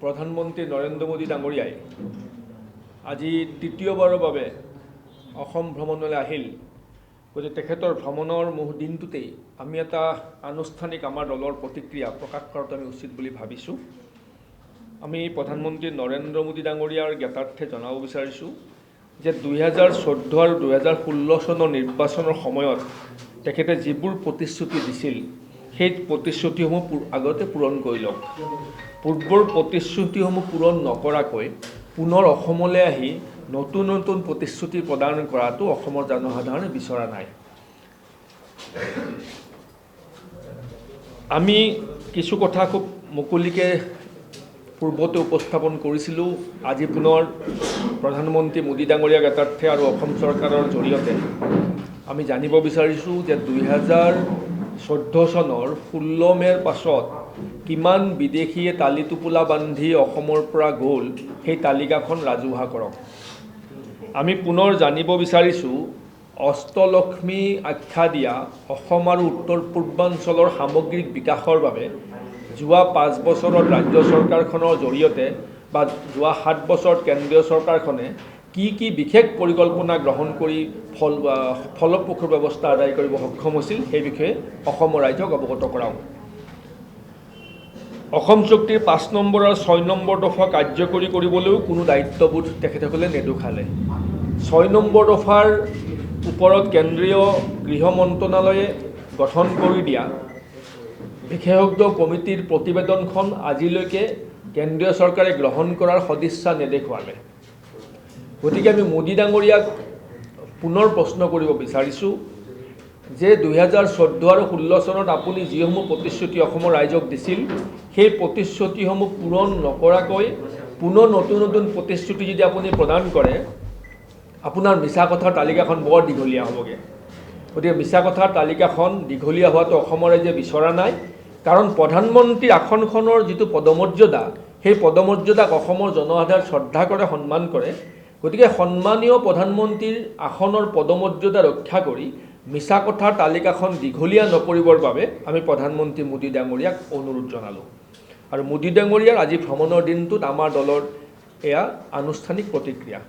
প্ৰধানমন্ত্ৰী নৰেন্দ্ৰ মোদী ডাঙৰীয়াই আজি তৃতীয়বাৰৰ বাবে অসম ভ্ৰমণলৈ আহিল। গতিকে তেখেতৰ ভ্ৰমণৰ দিনটোতেই আমি এটা আনুষ্ঠানিক আমাৰ দলৰ প্ৰতিক্ৰিয়া প্ৰকাশ কৰাটো আমি উচিত বুলি ভাবিছোঁ। আমি প্ৰধানমন্ত্ৰী নৰেন্দ্ৰ মোদী ডাঙৰীয়াৰ জ্ঞাতাৰ্থে জনাব বিচাৰিছোঁ যে 2014 আৰু 2016 চনৰ নিৰ্বাচনৰ সময়ত তেখেতে যিবোৰ প্ৰতিশ্ৰুতি দিছিল সেই প্ৰতিশ্ৰুতিসমূহ আগতে পূৰণ কৰি লওক। পূৰ্বৰ প্ৰতিশ্ৰুতিসমূহ পূৰণ নকৰাকৈ পুনৰ অসমলৈ আহি নতুন নতুন প্ৰতিশ্ৰুতি প্ৰদান কৰাটো অসমৰ জনসাধাৰণে বিচৰা নাই। আমি কিছু কথা খুব মুকলিকৈ পূৰ্বতে উপস্থাপন কৰিছিলোঁ। আজি পুনৰ প্ৰধানমন্ত্ৰী মোদী ডাঙৰীয়াৰ জ্ঞাতাৰ্থে আৰু অসম চৰকাৰৰ জৰিয়তে আমি জানিব বিচাৰিছোঁ যে 2014 চনৰ 16 মে'ৰ পাছত কিমান বিদেশীয়ে তালি টোপোলা বান্ধি অসমৰ পৰা গ'ল সেই তালিকাখন ৰাজহুৱা কৰক। আমি পুনৰ জানিব বিচাৰিছোঁ অষ্টলক্ষ্মী আখ্যা দিয়া অসম আৰু উত্তৰ পূৰ্বাঞ্চলৰ সামগ্ৰিক বিকাশৰ বাবে যোৱা 5 বছৰত ৰাজ্য চৰকাৰখনৰ জৰিয়তে বা যোৱা 7 বছৰত কেন্দ্ৰীয় চৰকাৰখনে কি বিশেষ পৰিকল্পনা গ্ৰহণ কৰি ফলপ্ৰসূ ব্যৱস্থা আদায় কৰিব সক্ষম হৈছিল সেই বিষয়ে অসমৰ ৰাইজক অৱগত কৰাওঁ। অসম চুক্তিৰ 5 নম্বৰ আৰু 6 নম্বৰ দফা কাৰ্যকৰী কৰিবলৈও কোনো দায়িত্ববোধ তেখেতসকলে নেদেখালে। 6 নম্বৰ দফাৰ ওপৰত কেন্দ্ৰীয় গৃহ মন্ত্ৰণালয়ে গঠন কৰি দিয়া বিশেষজ্ঞ কমিটিৰ প্ৰতিবেদনখন আজিলৈকে কেন্দ্ৰীয় চৰকাৰে গ্ৰহণ কৰাৰ সদিচ্ছা নেদেখুৱালে। গতিকে আমি মোদী ডাঙৰীয়াক পুনৰ প্ৰশ্ন কৰিব বিচাৰিছোঁ যে 2014 আৰু 16 চনত আপুনি যিসমূহ প্ৰতিশ্ৰুতি অসমৰ ৰাইজক দিছিল সেই প্ৰতিশ্ৰুতিসমূহ পূৰণ নকৰাকৈ পুনৰ নতুন নতুন প্ৰতিশ্ৰুতি যদি আপুনি প্ৰদান কৰে আপোনাৰ মিছা কথাৰ তালিকাখন বৰ দীঘলীয়া হ'বগৈ। গতিকে মিছা কথাৰ তালিকাখন দীঘলীয়া হোৱাটো অসমৰ ৰাইজে বিচৰা নাই। কাৰণ প্ৰধানমন্ত্ৰীৰ আসনখনৰ যিটো পদমৰ্যাদা সেই পদমৰ্যাদাক অসমৰ জনসাধাৰণে শ্ৰদ্ধা কৰে, সন্মান কৰে। গতিকে সন্মানীয় প্ৰধানমন্ত্ৰীৰ আসনৰ পদমৰ্যাদা ৰক্ষা কৰি মিছা কথাৰ তালিকাখন দীঘলীয়া নকৰিবৰ বাবে আমি প্ৰধানমন্ত্ৰী মোদী ডাঙৰীয়াক অনুৰোধ জনালোঁ। আৰু মোদী ডাঙৰীয়াৰ আজি ভ্ৰমণৰ দিনটোত আমাৰ দলৰ এয়া আনুষ্ঠানিক প্ৰতিক্ৰিয়া।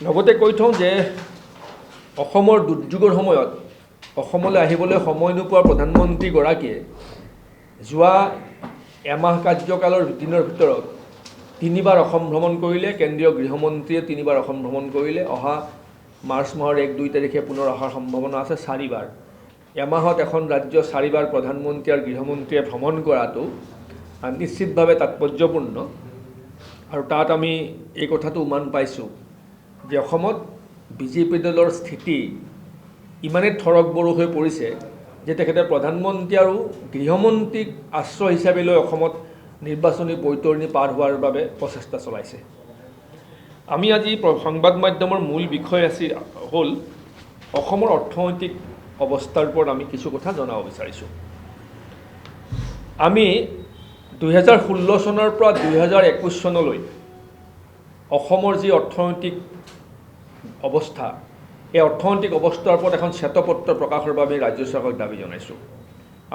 লগতে কৈ থওঁ যে অসমৰ দুৰ্যোগৰ সময়ত অসমলৈ আহিবলৈ সময় নোপোৱা প্ৰধানমন্ত্ৰীগৰাকীয়ে যোৱা এমাহ কাৰ্যকালৰ দিনৰ ভিতৰত 3বাৰ অসম ভ্ৰমণ কৰিলে। কেন্দ্ৰীয় গৃহমন্ত্ৰীয়ে 3বাৰ অসম ভ্ৰমণ কৰিলে। অহা মাৰ্চ মাহৰ 1-2 তাৰিখে পুনৰ অহাৰ সম্ভাৱনা আছে 4বাৰ। এমাহত এখন ৰাজ্য 4বাৰ প্ৰধানমন্ত্ৰী আৰু গৃহমন্ত্ৰীয়ে ভ্ৰমণ কৰাটো নিশ্চিতভাৱে তাৎপৰ্যপূৰ্ণ। আৰু তাত আমি এই কথাটো উমান পাইছোঁ যে অসমত বিজেপি দলৰ স্থিতি ইমানেই থৰক বৰো হৈ পৰিছে যে তেখেতে প্ৰধানমন্ত্ৰী আৰু গৃহমন্ত্ৰীক আশ্ৰয় হিচাপে লৈ অসমত নিৰ্বাচনী বৈতৰণি পাৰ হোৱাৰ বাবে প্ৰচেষ্টা চলাইছে। আমি আজি সংবাদ মাধ্যমৰ মূল বিষয় হ'ল অসমৰ অৰ্থনৈতিক অৱস্থাৰ ওপৰত আমি কিছু কথা জনাব বিচাৰিছোঁ। আমি 2016 চনৰ পৰা 2021 চনলৈ অসমৰ যি অৰ্থনৈতিক অৱস্থা এই অৰ্থনৈতিক অৱস্থাৰ ওপৰত এখন শ্বেতপত্ৰ প্ৰকাশৰ বাবে ৰাজ্য চৰকাৰক দাবী জনাইছোঁ।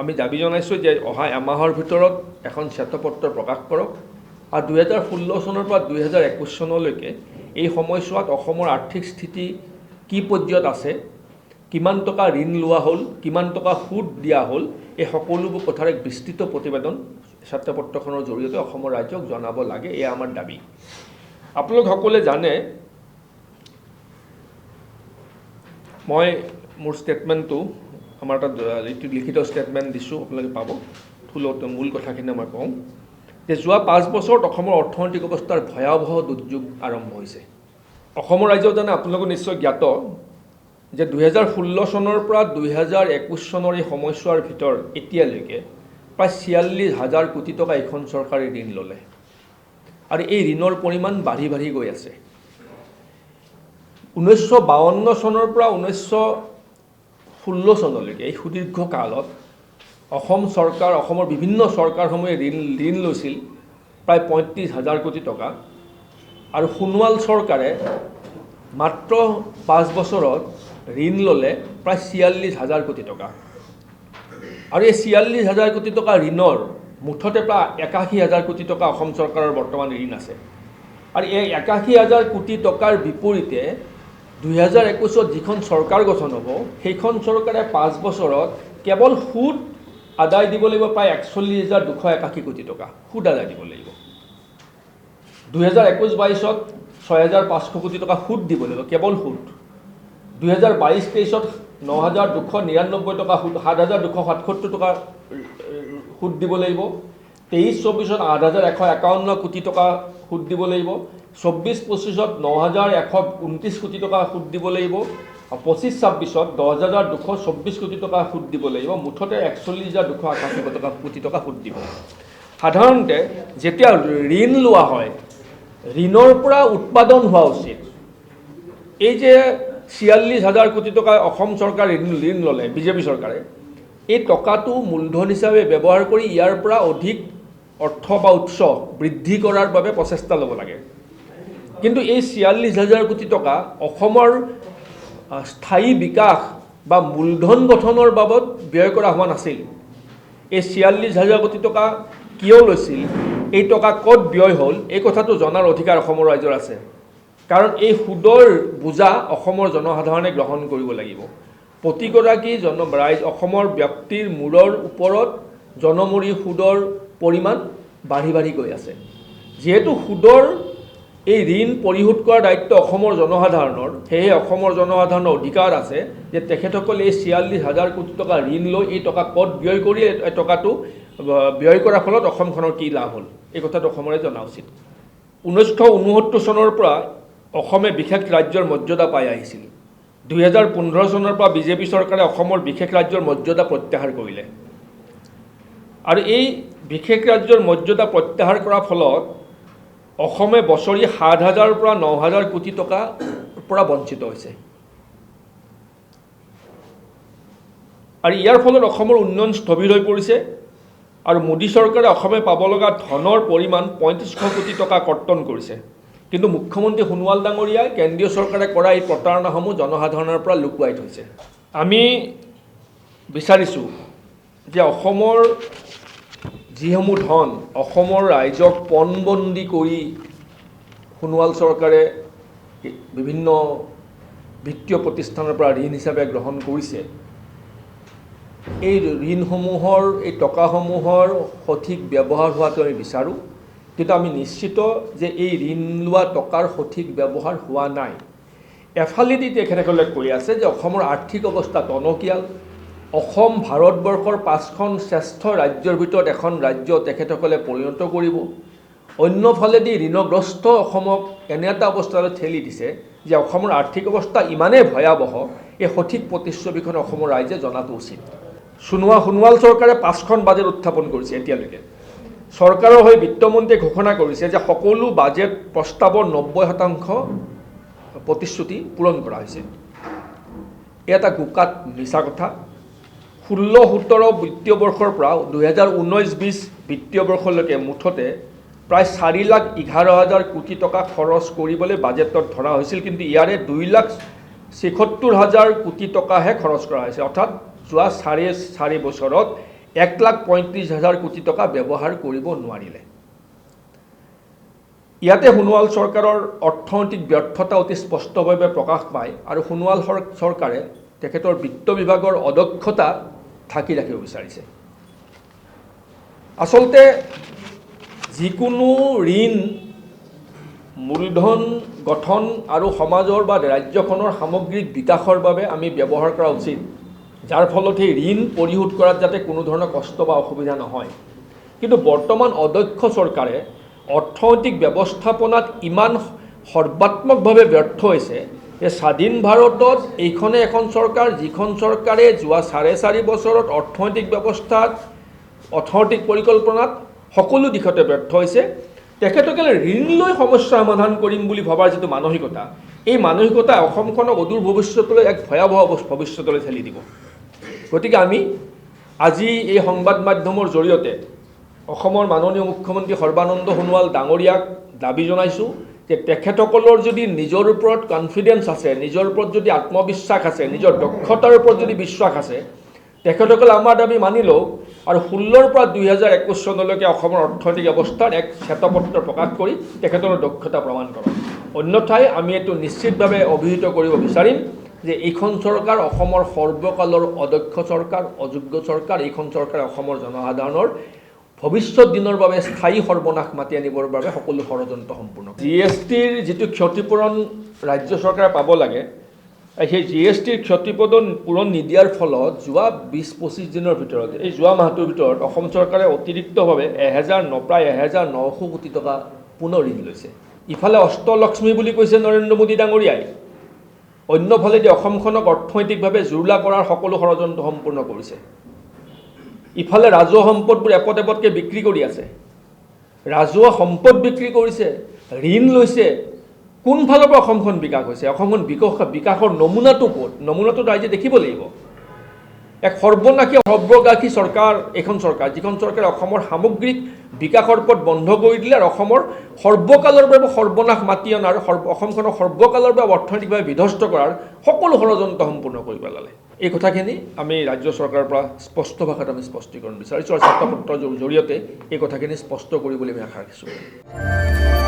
আমি দাবী জনাইছোঁ যে অহা এমাহৰ ভিতৰত এখন শ্বেতপত্ৰ প্ৰকাশ কৰক আৰু 2016 চনৰ পৰা 2021 চনলৈকে এই সময়ছোৱাত অসমৰ আৰ্থিক স্থিতি কি পৰ্যায়ত আছে, কিমান টকা ঋণ লোৱা হ'ল, কিমান টকা সুদ দিয়া হ'ল, এই সকলোবোৰ কথাৰ এক বিস্তৃত প্ৰতিবেদন শ্বেতপত্ৰখনৰ জৰিয়তে অসমৰ ৰাজ্যক জনাব লাগে। এয়া আমাৰ দাবী। আপোনালোক সকলোৱে জানে মই মোৰ ষ্টেটমেণ্টটো আমাৰ এটা লিখিত ষ্টেটমেণ্ট দিছোঁ, আপোনালোকে পাব। থুলতে মূল কথাখিনি মই কওঁ যে যোৱা 5 বছৰত অসমৰ অৰ্থনৈতিক অৱস্থাৰ ভয়াৱহ দুৰ্যোগ আৰম্ভ হৈছে। অসমৰ ৰাইজক জানে, আপোনালোকে নিশ্চয় জ্ঞাত যে 2016 চনৰ পৰা 2021 চনৰ এই সময়ছোৱাৰ ভিতৰত এতিয়ালৈকে প্ৰায় 46,000 কোটি টকা এইখন চৰকাৰে ঋণ ল'লে আৰু এই ঋণৰ পৰিমাণ বাঢ়ি বাঢ়ি গৈ আছে। 1952 চনৰ পৰা 1916 চনলৈকে এই সুদীৰ্ঘ কালত অসম চৰকাৰ, অসমৰ বিভিন্ন চৰকাৰসমূহে ঋণ লৈছিল প্ৰায় 35,000 কোটি টকা আৰু সোণোৱাল চৰকাৰে মাত্ৰ 5 বছৰত ঋণ ল'লে প্ৰায় 46,000 কোটি টকা। আৰু এই 46,000 কোটি টকা ঋণৰ মুঠতে প্ৰায় ৮১,০০০ কোটি টকা অসম চৰকাৰৰ বৰ্তমান ঋণ আছে। আৰু এই ৮১,০০০ কোটি টকাৰ বিপৰীতে ২০২১ যিখন চৰকাৰ গঠন হ'ব সেইখন চৰকাৰে ৫ বছৰত কেৱল সুদ আদায় দিব লাগিব প্ৰায় ৪১,২৮১ কোটি টকা সুদ আদায় দিব লাগিব। ২০২১-২২ত ৬,৫০০ কোটি টকা সুদ দিব লাগিব, কেৱল সুদ। ২০২২-২৩ত ৯,২৯৯ টকা সুদ, ৭,২৭৭ টকা সুদ দিব লাগিব। ২৩-২৪ত ৮,১৫১ কোটি টকা সুদ দিব লাগিব। ২৪-২৫ত ৯,১২৯ কোটি টকা সুদ দিব লাগিব। ২৫-২৬ত ১০,২২৪ কোটি টকা সুদ দিব লাগিব। মুঠতে ৪১,২৮১ কোটি টকা সুদ দিব। সাধাৰণতে যেতিয়া ঋণ লোৱা হয়, ঋণৰ পৰা উৎপাদন হোৱা উচিত। এই যে ৪৬,০০০ কোটি টকা অসম চৰকাৰ ঋণ ল'লে বিজেপি চৰকাৰে, এই টকাটো মূলধন হিচাপে ব্যৱহাৰ কৰি ইয়াৰ পৰা অধিক অৰ্থ বা উৎস বৃদ্ধি কৰাৰ বাবে প্ৰচেষ্টা ল'ব লাগে। কিন্তু এই ৪৬,০০০ কোটি টকা অসমৰ স্থায়ী বিকাশ বা মূলধন গঠনৰ বাবদ ব্যয় কৰা হোৱা নাছিল। এই ৪৬,০০০ কোটি টকা কিয় লৈছিল, এই টকা ক'ত ব্যয় হ'ল, এই কথাটো জনাৰ অধিকাৰ অসমৰ ৰাইজৰ আছে। কাৰণ এই সুদৰ বোজা অসমৰ জনসাধাৰণে গ্ৰহণ কৰিব লাগিব। প্ৰতিগৰাকী অসমৰ ব্যক্তিৰ মূৰৰ ওপৰত জনমূৰি সুদৰ পৰিমাণ বাঢ়ি বাঢ়ি গৈ আছে। যিহেতু সুদৰ এই ঋণ পৰিশোধ কৰাৰ দায়িত্ব অসমৰ জনসাধাৰণৰ, সেয়েহে অসমৰ জনসাধাৰণৰ অধিকাৰ আছে যে তেখেতসকলে এই ৪৬,০০০ কোটি টকা ঋণ লৈ এই টকা ক'ত ব্যয় কৰি এই টকাটো ব্যয় কৰাৰ ফলত অসমখনৰ কি লাভ হ'ল, এই কথাটো অসমৰে জনা উচিত। ১৯৬৯ চনৰ পৰা অসমে বিশেষ ৰাজ্যৰ মৰ্যাদা পাই আহিছিল। ২০১৫ চনৰ পৰা বিজেপি চৰকাৰে অসমৰ বিশেষ ৰাজ্যৰ মৰ্যাদা প্ৰত্যাহাৰ কৰিলে। আৰু এই বিশেষ ৰাজ্যৰ মৰ্যাদা প্ৰত্যাহাৰ কৰাৰ ফলত অসমে বছৰি ৭,০০০ পৰা ৯,০০০ কোটি টকাৰ পৰা বঞ্চিত হৈছে। আৰু ইয়াৰ ফলত অসমৰ উন্নয়ন স্থবিৰ হৈ পৰিছে। আৰু মোদী চৰকাৰে অসমে পাব লগা ধনৰ পৰিমাণ ৩৫০০ কোটি টকা কৰ্তন কৰিছে। কিন্তু মুখ্যমন্ত্ৰী সোণোৱাল ডাঙৰীয়াই কেন্দ্ৰীয় চৰকাৰে কৰা এই প্ৰতাৰণাসমূহ জনসাধাৰণৰ পৰা লুকুৱাই থৈছে। আমি বিচাৰিছোঁ যে অসমৰ যিসমূহ ধন অসমৰ ৰাইজক পণবন্দী কৰি সোণোৱাল চৰকাৰে বিভিন্ন বিত্তীয় প্ৰতিষ্ঠানৰ পৰা ঋণ হিচাপে গ্ৰহণ কৰিছে, এই ঋণসমূহৰ এই টকাসমূহৰ সঠিক ব্যৱহাৰ হোৱাটো আমি বিচাৰোঁ। কিন্তু আমি নিশ্চিত যে এই ঋণ লোৱা টকাৰ সঠিক ব্যৱহাৰ হোৱা নাই। এফালেদি তেখেতসকলে কৈ আছে যে অসমৰ আৰ্থিক অৱস্থা টনকিয়াল, অসম ভাৰতবৰ্ষৰ ৫খন শ্ৰেষ্ঠ ৰাজ্যৰ ভিতৰত এখন ৰাজ্য তেখেতসকলে পৰিণত কৰিব। অন্যফালেদি ঋণগ্ৰস্ত অসমক এনে এটা অৱস্থালৈ ঠেলি দিছে যে অসমৰ আৰ্থিক অৱস্থা ইমানেই ভয়াৱহ, এই সঠিক প্ৰতিচ্ছবিখন অসমৰ ৰাইজে জনাটো উচিত। সোণোৱাল চৰকাৰে ৫খন বাজেট উত্থাপন কৰিছে। এতিয়ালৈকে চৰকাৰৰ হৈ বিত্তমন্ত্ৰীয়ে ঘোষণা কৰিছে যে সকলো বাজেট প্ৰস্তাৱৰ ৯০% প্ৰতিশ্ৰুতি পূৰণ কৰা হৈছে। এটা গোকাত মিছা কথা। ১৬-১৭ বিত্তীয় বৰ্ষৰ পৰা ২০১৯-২০ বিত্তীয় বৰ্ষলৈকে মুঠতে প্ৰায় ৪,১১,০০০ কোটি টকা খৰচ কৰিবলৈ বাজেটত ধৰা হৈছিল। কিন্তু ইয়াৰে 2,৭৬,০০০ কোটি টকাহে খৰচ কৰা হৈছে। অৰ্থাৎ যোৱা ৪.৫ বছৰত 1,৩৫,০০০ কোটি টকা ব্যৱহাৰ কৰিব নোৱাৰিলে। ইয়াতে সোণোৱাল চৰকাৰৰ অৰ্থনৈতিক ব্যৰ্থতা অতি স্পষ্টভাৱে প্ৰকাশ পায়। আৰু সোণোৱাল চৰকাৰে তেখেতৰ বিত্ত বিভাগৰ অদক্ষতা ঢাকি ৰাখিব বিচাৰিছে। আচলতে যিকোনো ঋণ মূলধন গঠন আৰু সমাজৰ বা ৰাজ্যখনৰ সামগ্ৰিক বিকাশৰ বাবে আমি ব্যৱহাৰ কৰা উচিত, যাৰ ফলত সেই ঋণ পৰিশোধ কৰাত যাতে কোনো ধৰণৰ কষ্ট বা অসুবিধা নহয়। কিন্তু বৰ্তমান অদক্ষ চৰকাৰে অৰ্থনৈতিক ব্যৱস্থাপনাত ইমান সৰ্বাত্মকভাৱে ব্যৰ্থ হৈছে যে স্বাধীন ভাৰতত এইখনে এখন চৰকাৰ, যিখন চৰকাৰে যোৱা ৪.৫ বছৰত অৰ্থনৈতিক ব্যৱস্থাত, অৰ্থনৈতিক পৰিকল্পনাত সকলো দিশতে ব্যৰ্থ হৈছে। তেখেতসকলে ঋণ লৈ সমস্যা সমাধান কৰিম বুলি ভবাৰ যিটো মানসিকতা, এই মানসিকতা অসমখনক অদূৰ ভৱিষ্যতলৈ এক ভয়াৱহ ভৱিষ্যতলৈ ঠেলি দিব। গতিকে আমি আজি এই সংবাদ মাধ্যমৰ জৰিয়তে অসমৰ মাননীয় মুখ্যমন্ত্ৰী সৰ্বানন্দ সোণোৱাল ডাঙৰীয়াক দাবী জনাইছোঁ যে তেখেতসকলৰ যদি নিজৰ ওপৰত কনফিডেন্স আছে, নিজৰ ওপৰত যদি আত্মবিশ্বাস আছে, নিজৰ দক্ষতাৰ ওপৰত যদি বিশ্বাস আছে, তেখেতসকলে আমাৰ দাবী মানিলেও আৰু 16ৰ পৰা 2021 চনলৈকে অসমৰ অৰ্থনৈতিক অৱস্থাৰ এক শ্বেতপত্ৰ প্ৰকাশ কৰি তেখেতৰ দক্ষতা প্ৰমাণ কৰক। অন্যথাই আমি এইটো নিশ্চিতভাৱে অভিহিত কৰিব বিচাৰিম যে এইখন চৰকাৰ অসমৰ সৰ্বকালৰ অদক্ষ চৰকাৰ, অযোগ্য চৰকাৰ। এইখন চৰকাৰে অসমৰ জনসাধাৰণৰ ভৱিষ্যত দিনৰ বাবে স্থায়ী সৰ্বনাশ মাতি আনিবৰ বাবে সকলো ষড়যন্ত্ৰ সম্পূৰ্ণ। GSTৰ যিটো ক্ষতিপূৰণ ৰাজ্য চৰকাৰে পাব লাগে, সেই GSTৰ ক্ষতিপূৰণ নিদিয়াৰ ফলত যোৱা 20-25 দিনৰ ভিতৰত, এই যোৱা মাহটোৰ ভিতৰত অসম চৰকাৰে অতিৰিক্তভাৱে প্ৰায় 1900 কোটি টকা পুনৰ ঋণ লৈছে। ইফালে অষ্টলক্ষ্মী বুলি কৈছে নৰেন্দ্ৰ মোদী ডাঙৰীয়াই, অন্যফালেদি অসমখনক অৰ্থনৈতিকভাৱে জুৰুলা কৰাৰ সকলো ষড়যন্ত্ৰ সম্পূৰ্ণ কৰিছে। ইফালে ৰাজহুৱা সম্পদবোৰ এপদ এপদকৈ বিক্ৰী কৰি আছে, ৰাজহুৱা সম্পদ বিক্ৰী কৰিছে, ঋণ লৈছে। কোনফালৰ পৰা অসমখন বিকাশ হৈছে? অসমখন বিকাশৰ নমুনাটো ক'ত? নমুনাটো ৰাইজে দেখিব লাগিব। এক সৰ্বনাশী সৰ্বগ্ৰাসী চৰকাৰ এইখন চৰকাৰ, যিখন চৰকাৰে অসমৰ সামগ্ৰিক বিকাশৰ পথ বন্ধ কৰি দিলে আৰু অসমৰ সৰ্বকালৰ বাবে সৰ্বনাশ মাতি অনাৰ, অসমখনক সৰ্বকালৰ বাবে অৰ্থনৈতিকভাৱে বিধ্বস্ত কৰাৰ সকলো ষড়যন্ত্ৰ সম্পূৰ্ণ কৰি পেলালে। এই কথাখিনি আমি ৰাজ্য চৰকাৰৰ পৰা স্পষ্ট ভাষাত আমি স্পষ্টীকৰণ বিচাৰিছোঁ আৰু শ্বেতপত্ৰৰ জৰিয়তে এই কথাখিনি স্পষ্ট কৰিবলৈ আমি আশা ৰাখিছোঁ।